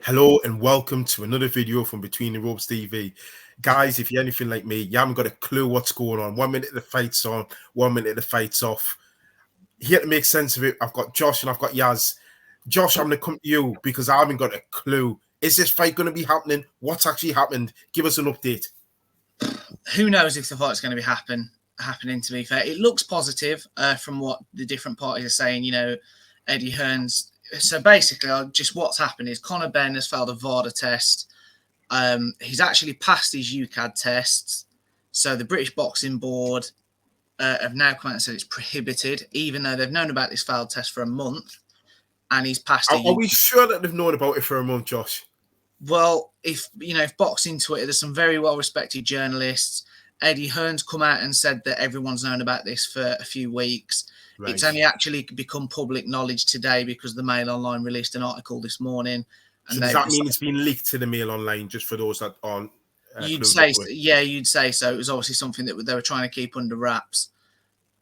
Hello and welcome to another video from Between the Ropes TV. Guys, if you're anything like me, you haven't got a clue what's going on. 1 minute the fight's on, 1 minute the fight's off. Here to make sense of it, I've got Josh and I've got Yaz. Josh, I'm going to come to you because I haven't got a clue. Is this fight going to be happening? What's actually happened? Give us an update. Who knows if the fight's going to be happening, to be fair. It looks positive from what the different parties are saying. You know, Eddie Hearn's. So basically, just what's happened is Conor Benn has failed a Vada test. He's actually passed his UCAD tests. So the British Boxing Board have now come out and said it's prohibited, even though they've known about this failed test for a month. And he's passed Are we sure that they've known about it for a month, Josh? Well, if boxing Twitter, there's some very well-respected journalists. Eddie Hearn's come out and said that everyone's known about this for a few weeks. Right. It's only actually become public knowledge today because the Mail Online released an article this morning. And so does that mean it's been leaked to the Mail Online, just for those that aren't? You'd say so. It was obviously something that they were trying to keep under wraps,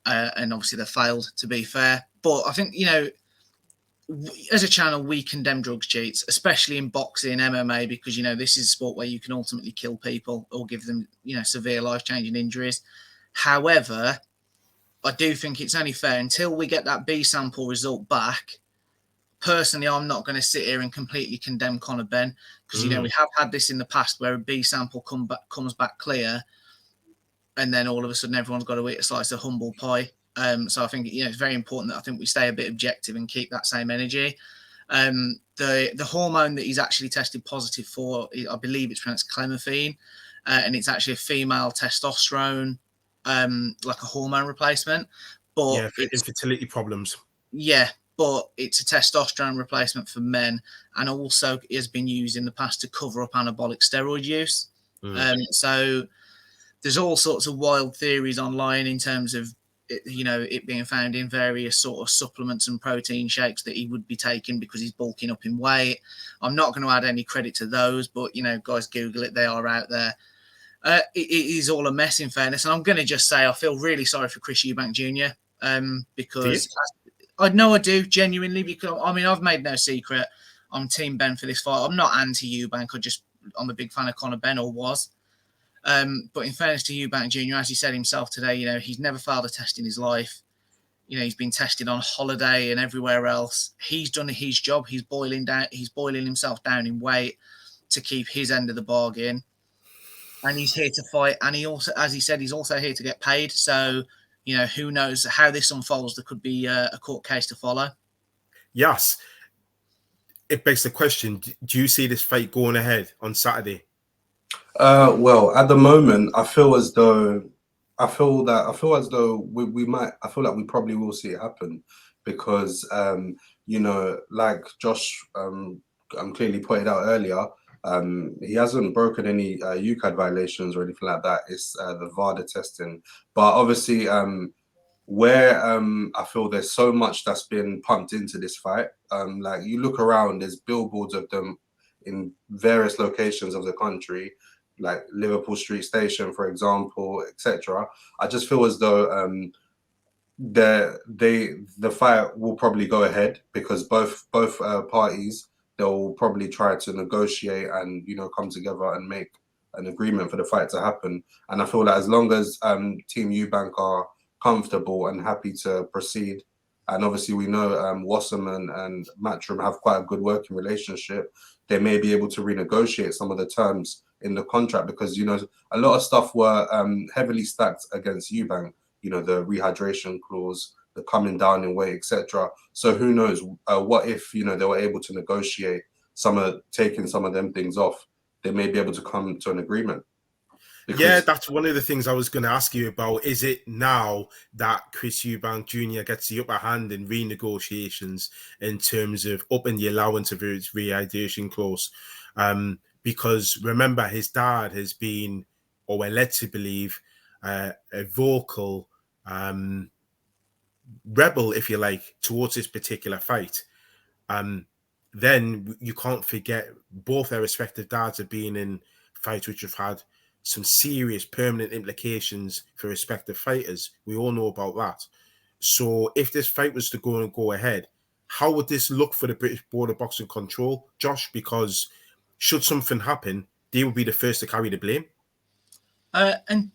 and obviously they failed, to be fair. But I think, as a channel, we condemn drugs cheats, especially in boxing, MMA, because, this is a sport where you can ultimately kill people or give them, severe life-changing injuries. However, I do think it's only fair until we get that B sample result back. Personally, I'm not going to sit here and completely condemn Conor Benn because, we have had this in the past where a B sample comes back clear and then all of a sudden everyone's got to eat a slice of humble pie. So I think, it's very important that I think we stay a bit objective and keep that same energy. The hormone that he's actually tested positive for, I believe it's pronounced clemifene, and it's actually a female testosterone, like a hormone replacement. But yeah, for infertility problems. Yeah, but it's a testosterone replacement for men, and also has been used in the past to cover up anabolic steroid use. So there's all sorts of wild theories online in terms of it being found in various sort of supplements and protein shakes that he would be taking because he's bulking up in weight. I'm not going to add any credit to those, but, guys, Google it. They are out there. It is all a mess, in fairness. And I'm going to just say I feel really sorry for Chris Eubank Jr. Because I know I do, genuinely, because, I've made no secret. I'm Team Ben for this fight. I'm not anti-Eubank. I'm a big fan of Conor Benn, or was. But in fairness to Eubank Jr., as he said himself today, he's never failed a test in his life. He's been tested on holiday and everywhere else. He's done his job. He's boiling himself down in weight to keep his end of the bargain. And he's here to fight. And he also, as he said, he's also here to get paid. So, who knows how this unfolds? There could be a court case to follow. Yes. It begs the question, do you see this fight going ahead on Saturday? Well, at the moment, I feel as though we probably will see it happen because, like Josh clearly pointed out earlier, he hasn't broken any UCAD violations or anything like that. It's the Vada testing. But obviously, where I feel there's so much that's been pumped into this fight. Like you look around, there's billboards of them in various locations of the country, like Liverpool Street Station, for example, etc. I just feel as though the fight will probably go ahead because both parties, they'll probably try to negotiate and come together and make an agreement for the fight to happen. And I feel that as long as Team Eubank are comfortable and happy to proceed, and obviously we know Wasserman and Matchroom have quite a good working relationship, they may be able to renegotiate some of the terms in the contract because a lot of stuff were heavily stacked against Eubank. The rehydration clause, the coming down in weight, etc. So who knows? What if they were able to negotiate taking some of them things off? They may be able to come to an agreement. Yeah, that's one of the things I was going to ask you about. Is it now that Chris Eubank Jr. gets the upper hand in renegotiations in terms of upping the allowance of his rehydration clause? Because remember, his dad has been, or we're led to believe, a vocal rebel, if you like, towards this particular fight. Then you can't forget both their respective dads have been in fights which have had some serious permanent implications for respective fighters. We all know about that. So if this fight was to go ahead, how would this look for the British Board of Boxing Control, Josh? Because should something happen, they would be the first to carry the blame. And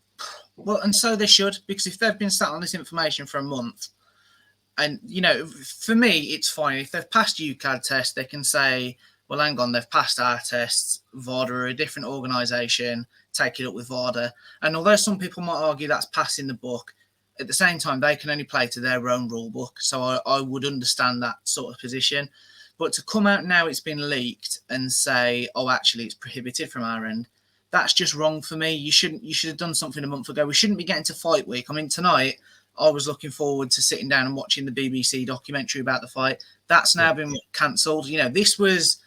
so they should, because if they've been sat on this information for a month, and for me, it's fine if they've passed UCAD test, they can say, well, hang on, they've passed our tests. Vada are a different organisation. Take it up with Vada. And although some people might argue that's passing the book, at the same time, they can only play to their own rule book. So I would understand that sort of position. But to come out now, it's been leaked and say, oh, actually, it's prohibited from our end. That's just wrong for me. You should have done something a month ago. We shouldn't be getting to fight week. I mean, tonight, I was looking forward to sitting down and watching the BBC documentary about the fight. That's now been cancelled. This was,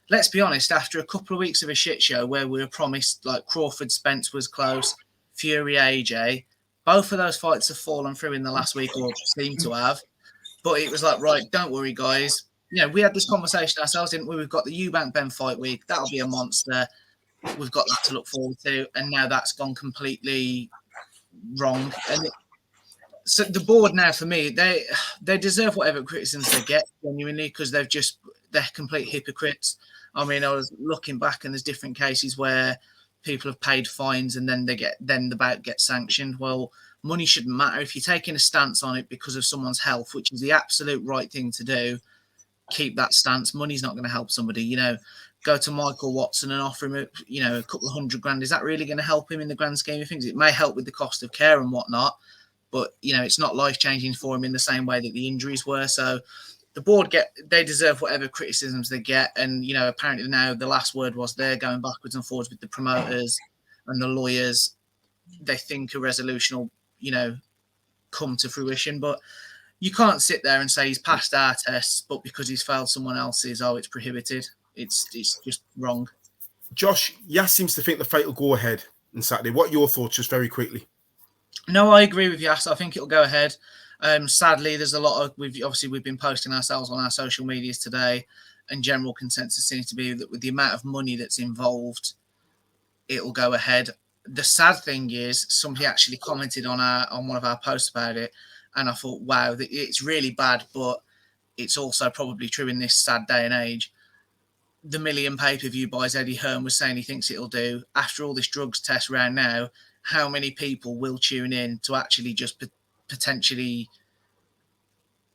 let's be honest, after a couple of weeks of a shit show where we were promised, like, Crawford Spence was close, Fury AJ. Both of those fights have fallen through in the last week, or seem to have. But it was like, right, don't worry, guys. We had this conversation ourselves, didn't we? We've got the Eubank Ben fight week. That'll be a monster. We've got that to look forward to. And now that's gone completely wrong. And so the board now, for me, they deserve whatever criticisms they get, genuinely, because they're complete hypocrites. I mean, I was looking back, and there's different cases where people have paid fines and then the bout gets sanctioned. Well, money shouldn't matter. If you're taking a stance on it because of someone's health, which is the absolute right thing to do, keep that stance. Money's not going to help somebody. Go to Michael Watson and offer him a couple of $100,000. Is that really going to help him in the grand scheme of things? It may help with the cost of care and whatnot, but it's not life-changing for him in the same way that the injuries were. So the board they deserve whatever criticisms they get. And, apparently now the last word was they're going backwards and forwards with the promoters and the lawyers. They think a resolution will, come to fruition. But you can't sit there and say he's passed our tests, but because he's failed someone else's, it's prohibited. It's just wrong. Josh, Yas seems to think the fight will go ahead on Saturday. What are your thoughts, just very quickly? No, I agree with Yas. I think it'll go ahead. Sadly, there's a lot of we've been posting ourselves on our social medias today, and general consensus seems to be that with the amount of money that's involved, it'll go ahead. The sad thing is, somebody actually commented on one of our posts about it, and I thought, wow, it's really bad, but it's also probably true in this sad day and age. The million pay-per-view buys Eddie Hearn was saying he thinks it'll do. After all this drugs test round now, how many people will tune in to actually just potentially,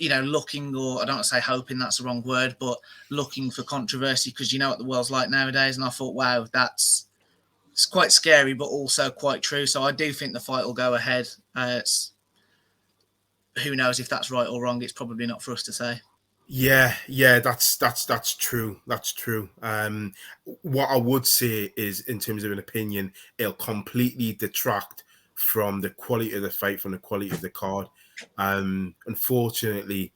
looking, or I don't want to say hoping, that's the wrong word, but looking for controversy, because you know what the world's like nowadays. And I thought, wow, it's quite scary, but also quite true. So I do think the fight will go ahead. Who knows if that's right or wrong? It's probably not for us to say. Yeah, that's true. That's true. What I would say is, in terms of an opinion, it'll completely detract from the quality of the fight, from the quality of the card. Unfortunately,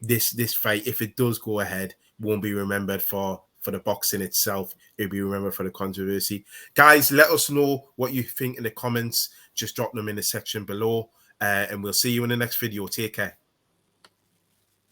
this fight, if it does go ahead, won't be remembered for the boxing itself. It'll be remembered for the controversy. Guys, let us know what you think in the comments. Just drop them in the section below, and we'll see you in the next video. Take care.